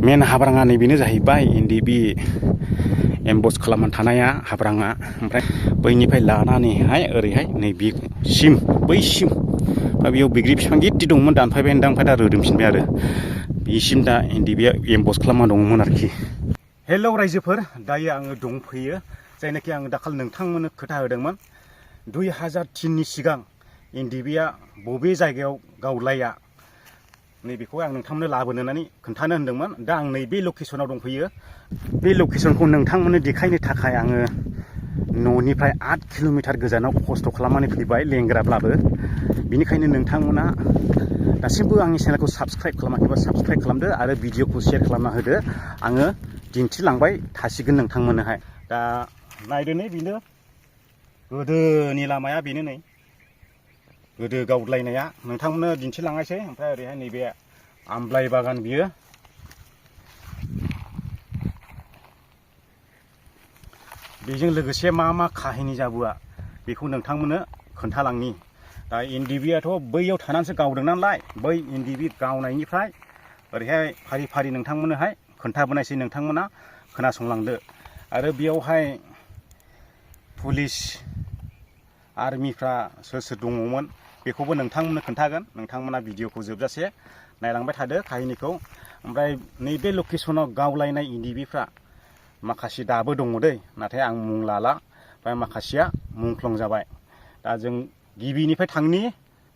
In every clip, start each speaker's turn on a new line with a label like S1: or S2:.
S1: मेन हाब्राङा नैबेनो जाहैबाय इन्दि बि एम्बस खालामनानै थानाया हाब्राङा। ओमफ्राय बैनिफ्राय लानानैहाय ओरैहाय नैबेसिम बैसिम बेयाव बैग्रि बिफां गिदिर दंमोन, दानफायबाय होनदां, ओमफ्राय दा रोदोमफिनबाय आरो बिसिम दा इन्दि बिया एम्बस खालामना दंमोन आरोखि। हेलौ रायजोफोर, दायो आङो दंफैयो जायनाखि आङो दाखालि नोंथांमोननो खोथा होदोंमोन 2003नि सिगां इन्दि बिया बबे जायगायाव गावलाया, नैबेखौ आं नोंथांमोननो लाबोनो होननानै खोन्थानो होनदोंमोन। दा आं नैबे लकेसनाव दंफैयो। बे लकेसनखौ नोंथांमोननो देखायनो थाखाय आङो न'निफ्राय 8 किल'मिटार गोजानाव खस्थ' खालामनानै फैबाय लेंग्राब्लाबो। बेनिखायनो नोंथांमोना दासिमबो आंनि चेनेलखौ साबस्क्राइब खालामाखैबा साबस्क्राइब खालामदो आरो भिडिअखौ शेयार खालामना होदो। आङो दिन्थिलांबाय थासिगोन नोंथांमोननोहाय। दा नायदो नै बेनो गोदोनि लामाया, बेनो नै गोदो गावलायनाया नोंथांमोननो दिन्थिलांनायसै। ओमफ्राय ओरैहाय नैबे आमलाइ बागान, बियो बेजों लोगोसे मा मा काहिनि जाबोआ बेखौ नोंथांमोननो खोन्थालांनि। दा इन्दि बियाथ' बैयाव थानानैसो गावदों नालाय, बै इन्दि बि गावनायनिफ्राय ओरैहाय फारि फारि नोंथांमोननोहाय खोन्थाबोनायसै, नोंथांमोना खोनासंलांदो। आरो बेयावहाय पुलिस आर्मिफ्रा सोर सोर दङमोन बेखौबो नोंथांमोननो खोन्थागोन। नोंथांमोना भिडिअखौ जोबजासे नायलांबाय थादो काहिनिखौ। ओमफ्राय नैबे लकेसनाव गावलायनाय इन्दि बिफ्रा माखासे दाबो दङ दै, नाथाय आं मुं लाला, ओमफ्राय माखासेया मुंख्लं जाबाय। दा जों गिबिनिफ्राय थांनि,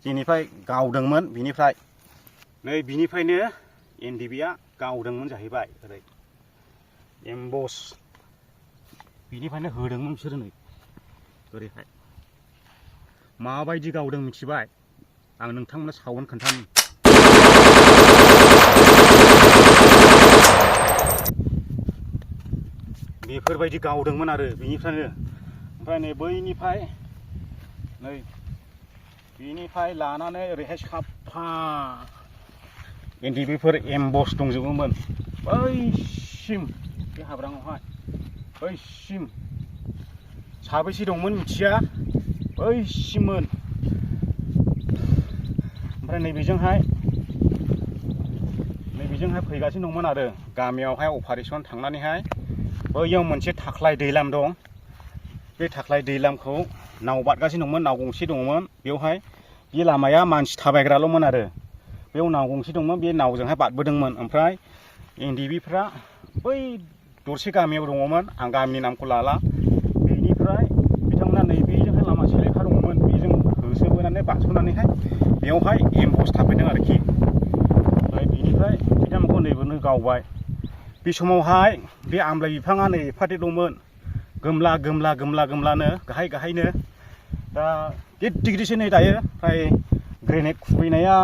S1: जेनिफ्राय गावदोंमोन बिनिफ्राय। नै बिनिफ्रायनो इन्दि बिया गावदोंमोन जाहैबाय, ओरै एम्बस बिनिफ्रायनो होदोंमोन बिसोरो। नै ओरैहाय माबायदि गावदों मिथिबाय? आं नोंथांमोननो सावोन खोन्थानि। बेफोरबायदि गावदोंमोन आरो बिनिफ्रायनो। ओमफ्राय नै बैनिफ्राय नै बिनिफ्राय लानानै ओरैहाय साफा इन्दि बिफोर एम्बस दंजोबोमोन बैसिम, बे हाब्राङावहाय बैसिम। साबैसे दंमोन मिथिया, बैसिममोन। ओमफ्राय नैबेजोंहाय फैगासिनो दंमोन आरो गामियावहाय अपारेसन थांनानैहाय। बैयाव मोनसे थाख्लाय दैलाम दं, बे थाख्लाय दैलामखौ नाव बारगासिनो दंमोन, नाव गंसे दंमोन बेवहाय। बे लामाया मानसि थाबायग्राल'मोन आरो बेयाव नाव गंसे दंमोन, बे नावजोंहाय बारबोदोंमोन। ओमफ्राय इन्दि बिफ्रा बै दरसे गामियाव दङमोन, आं गामिनि नामखौ लाला। बेनिफ्राय बिथांमोना नैबेजोंहाय लामा सेलेखा दङमोन, बेजों होसोबोनानै बारस'नानैहाय बेयावहाय एम्बस थाफैदों आरोखि। ओमफ्राय बेनिफ्राय बिथांमोनखौ नैबेनो गावबाय। बे समावहाय बे आमलाइ बिफाङा नै एफादेर दंमोन, गोमला गोमला गोमला गोमलानो, गाहाय गाहायनो। दा गिदिर गिदिरसो नै दायो। ओमफ्राय ग्रेनेड खुबैनाया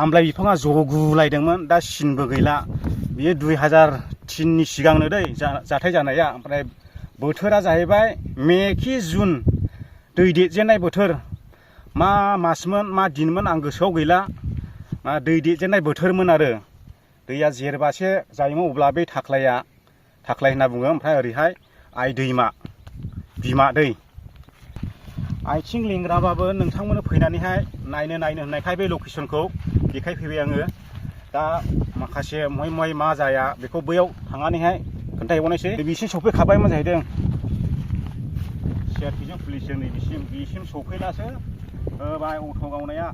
S1: आमलाइ बिफाङा जगुलायदोंमोन, दा सिनबो गैला। बियो 2003नि सिगांनो दै जाथाय जानाया। ओमफ्राय बोथोरा जाहैबाय मे कि जुन, दै देरजेननाय बोथोर। मा मासमोन मा दिनमोन आं गोसोआव गैला, दै देरजेननाय बोथोरमोन आरो। दैया जेरबासे जायोमोन अब्ला बे थाख्लाय होनना बुङो। ओमफ्राय ओरैहाय आइ दैमा, बिमा दै। आथिं लेंग्राबाबो नोंथांमोननो फैनानैहाय नायनो होननायखाय बे लकेसनखौ देखायफैबाय आङो। दा माखासे महाय मा जाया बेखौ बैयाव थांनानैहाय खोन्थाहैबावनायसै। बिसिम सफैखाबायमोन जाहैदों, सिआरपिजों पुलिसजों। बिसिम सफैलासो होबाय अट' गावनाया।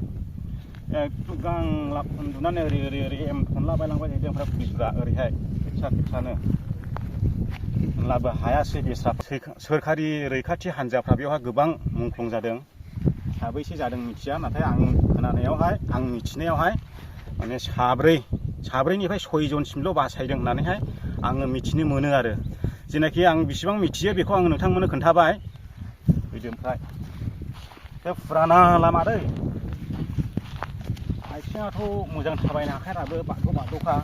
S1: एकदम गांलाब उन्दुनानै ओरै ओरै ओरै एमथनला बायलांबाय जाहैदों। ओमफ्राय पुलिसफ्रा ओरैहाय खेबसानो होनब्लाबो हायासै बेस्रा। सोरखारि रैखाथि हान्जाफ्रा बेवहाय गोबां मुंख्लं जादों। साबैसे जादों मिथिया, नाथाय आं खोनानायावहाय, आं मिथिनायावहाय माने साब्रैनिफ्राय 6 जनसिमल' बासायदों होननानैहाय आङो मिथिनो मोनो आरो। जेनाखि आं बेसेबां मिथियो बेखौ आं नोंथांमोननो खोन्थाबाय। फैदो। ओमफ्राय बे फुराना लामा दै, आथिङाथ' मोजां थाबायनो हाखायाबो, बारद'खा।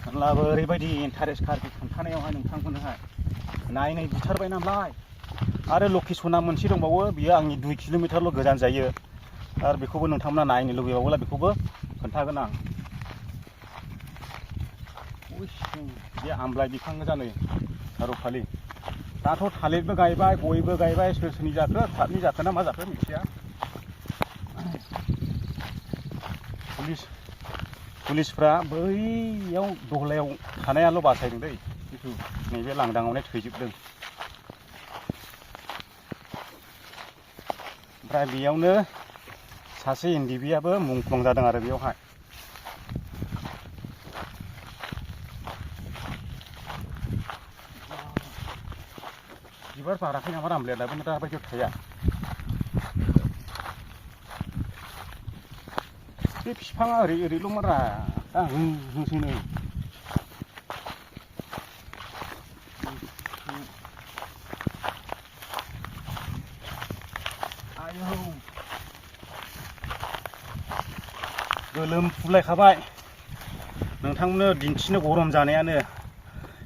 S1: होनब्लाबो ओरैबायदि इन्टारेस्ट आरोखि खोन्थानायावहाय नोंथांमोननोहाय। नायनो बुथारबाय नालाय। आरो लकेसना मोनसे दंबावो, बियो आंनि 2 किल'मिटारल' गोजान जायो। आरो बेखौबो नोंथांमोना नायनो लुबैबावोब्ला बेखौबो खोन्थागोन आं। बे आमलाइ बिफां गोजा नै खार'खालि। दाथ' थालिरबो गायबाय, गयबो गायबाय। सोर सोरनि जाखो, थाबनि जाखो ना मा जाखो मिथिया। पुलिसफ्रा बैयाव दहलायाव थानायाल' बासायदों दै खिन्थु नैबे लांदाङावनो थैजोबदों। ओमफ्राय बेयावनो सासे एनडिबिआबो मुंख्लं जादों आरो बेयावहाय। बिबार बाराखै नामा रामलाया दाबो दा बायदियाव थाया। बे बिफाङा ओरैल'मोन रा दा होसोनो। आयौ गोलोमफुलायखाबाय नोंथांमोननो दिन्थिनो गरम जानायानो।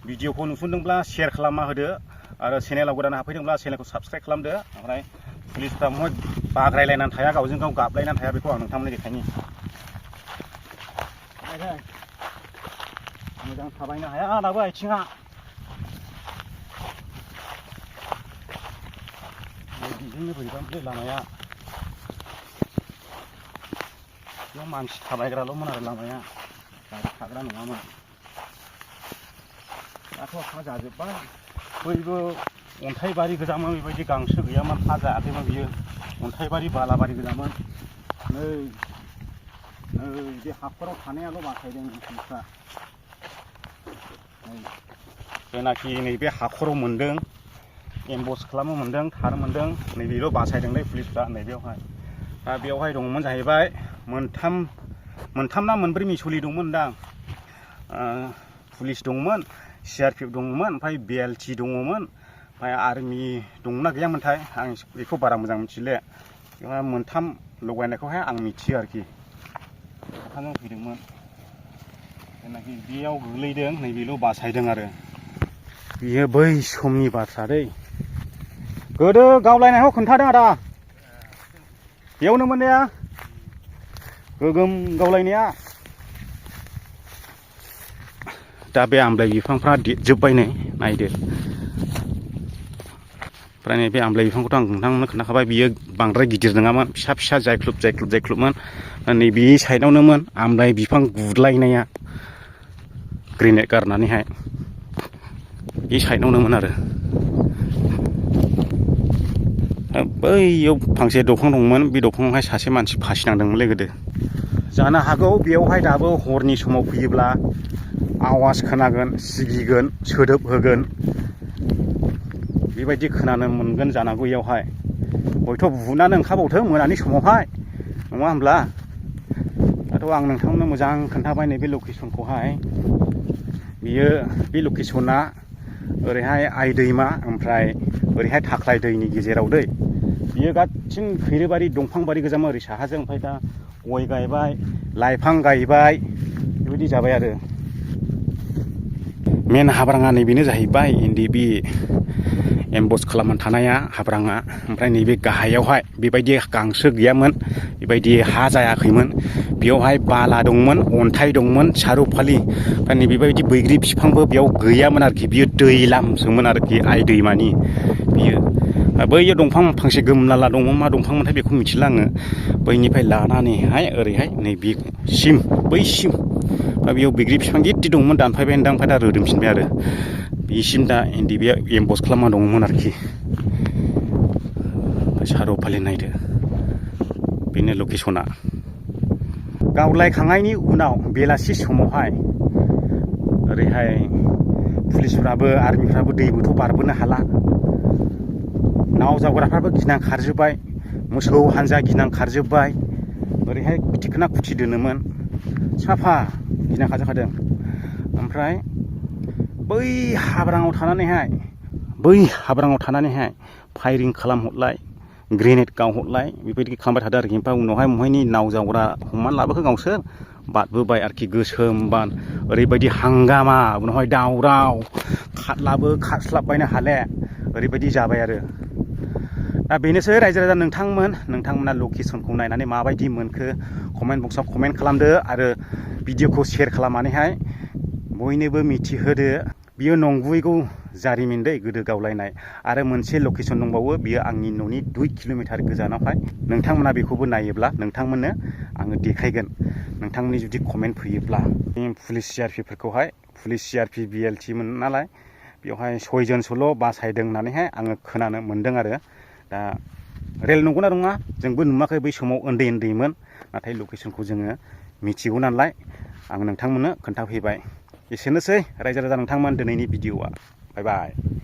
S1: भिडिअखौ नुसनदोंब्ला शेयार खालामना होदो आरो चेनेलाव गोदान हाबफैदोंब्ला चेनेलखौ साबस्क्राइब खालामदो। ओमफ्राय पुलिसफ्रा बाग्रायलायनानै थाया, गावजों गाव गाबलायनानै थाया, बेखौ आं नोंथांमोननो देखायनि। मोजां थाबायनो हाया दाबो आथिङा। बेजोंनो बोरैबामोनलै लामाया। बेयाव मानसि थाबायग्राल'मोन आरो लामाया, गारि खाग्रा नङामोन। दाथ' हा जाजोब्बाय। बैबो अन्थाइबारि गोजामोन, बेबायदि गांसो गैयामोन, हा जायाखैमोन बियो। अन्थाइबारि बालाबारि गोजामोन। नै बे हाखराव थानायाल' बासायदों पुलिसफ्रा। जेनाखि नैबे हाखराव मोनदों, एम्बस खालामनो मोनदों, थानो मोनदों, नैबेल' बासायदोंलै पुलिसफ्रा नैबेयावहाय। दा बेयावहाय दङमोन जाहैबाय मोनथाम ना मोनब्रै मिसलि दंमोनदां। पुलिस दंमोन, CRPF दंमोन, ओमफ्राय BLT दङमोन, ओमफ्राय आर्मि दंना गैयामोनथाय आं बेखौ बारा मोजां मिथिले। बेवहाय मोनथाम लगायनायखौहाय आं मिथियो आरोखि। अखाजों फैदोंमोन जेनाखि बेयाव गोग्लैदों नैबेल' बासायदों आरो। बियो बै समनि बाथ्रा दै। गोदो गावलायनायखौ खोन्थादों आदा, बेयावनोमोन ने गोगोम गावलायनाया। दा बे आमलाइ बिफांफ्रा देरजोब्बाय नै नायदो। ओमफ्राय नैबे आमलाइ बिफांखौथ' आं नोंथांमोननो खोन्थाखाबाय, बियो बांद्राय गिदिर नङामोन, फिसा फिसा जायख्लुबमोन। नैबे साइडआवनोमोन आमलाइ बिफां गुदलायनाया, ग्रेनेड गारनानैहाय बे साइडआवनोमोन आरो। बैयाव फांसे दंफां दंमोन, बे दंफाङावहाय सासे मानसि फासि नांदोंमोनलै गोदो। जानो हागौ बेयावहाय दाबो हरनि समाव फैयोब्ला आवाज खोनागोन, सिगिगोन, सोदोब होगोन, बेबायदि खोनानो मोनगोन जानांगौ इयावहाय। हयथ' बुनानै ओंखारबावथों मोनानि समावहाय, नङा होमब्ला? दाथ' आं नोंथांमोननो मोजां खोन्थाबाय नैबे लकेसनखौहाय। बियो बे लकेसना ओरैहाय आइ दैमा, ओमफ्राय ओरैहाय थाख्लाय दैनि गेजेराव दै। बियो गासिन खैरोबारि दंफांबारि गोजामोन ओरै साहाजों। ओमफ्राय दा गय गायबाय, लाइफां गायबाय, बेबायदि जाबाय आरो। मेन हाब्राङा नैबेनो जाहैबाय NDB एम्बस खालामनानै थानाया हाब्राङा। ओमफ्राय नैबे गाहायावहाय बेबायदि गांसो गैयामोन, बेबायदि हा जायाखैमोन। बेयावहाय बाला दंमोन, अन्थाइ दंमोन, सारुफालि। ओमफ्राय नैबेबायदि बैग्रि बिफांबो बेयाव गैयामोन आरोखि। बियो दैलामसोमोन आरोखि, आइ दैमानि बियो। बैयो दंफां फांसे गोमलाला दंमोन, मा दंफांमोनथाय बेखौ मिथिला आङो। बैनिफ्राय लानानैहाय ओरैहाय नैबेसिम, बैसिम। बेयाव बैग्रि बिफां गिदिर दंमोन, दानफायबाय होनदां, ओमफ्राय दा रोदोमफिनबाय आरो। बेसिम दा NDBआ एम्बस खालामना दंमोन आरोखि। ओमफ्राय सारुफालि नायदो, बेनो लकेसना। गावलायखांनायनि उनाव बेलासि समावहाय ओरैहाय पुलिसफ्राबो आर्मिफ्राबो दैबोथ' बारबोनो हाला। नाव जावग्राफ्राबो गिनां खारजोब्बाय, मोसौ हानजा गिनां खारजोब्बाय। ओरैहाय थिखोना खुथि दोनोमोन, साफा गिना खारजोबखादों। ओमफ्राय बै हाब्राङाव थानानैहाय फायरिं खालामहरलाय, ग्रेनेड गावहरलाय, बेबायदि खालामबाय थादों आरोखि। ओमफ्राय उनावहाय महायनि नाव जावग्रा हमनानै लाबोखो गावसोर, बादबोबाय आरोखि गोसोम बान। ओरैबायदि हांगामा, उनावहाय दावराव, खारलाबो खारस्लाबबायनो हाले, ओरैबायदि जाबाय आरो। दा बेनोसै रायजो राजा नोंथांमोना लकेसनखौ नायनानै माबायदि मोनखो कमेन्ट बक्सआव कमेन्ट खालामदो आरो भिडिअखौ शेयार खालामनानैहाय बयनोबो मिथिहोदो। बियो नंगुबैगौ जारिमिन दै गोदो गावलायनाय आरो मोनसे लकेसन दंबावो बियो आंनि न'नि 2 किल'मिटार गोजानावहाय नोंथांमोना बेखौबो नायोब्ला नोंथांमोननो आङो देखायगोन नोंथांमोननि जुदि कमेन्ट फैयोब्ला पुलिस CRP फोरखौहाय पुलिस CRP BLT मोन नालाय बेवहाय 6 जनसोल' बासायदों होननानैहाय आङो खोनानो मोन्दों आरो दा रेल नंगौना नङा जोंबो नुवाखै बै समाव उन्दैमोन नाथाय लकेसनखौ जोङो मिथिगौ नालाय आं नोंथांमोननो खोन्थाफैबाय एसेनोसै रायजो राजा नोंथांमोन दिनैनि भिडिअ'आ बाय बाय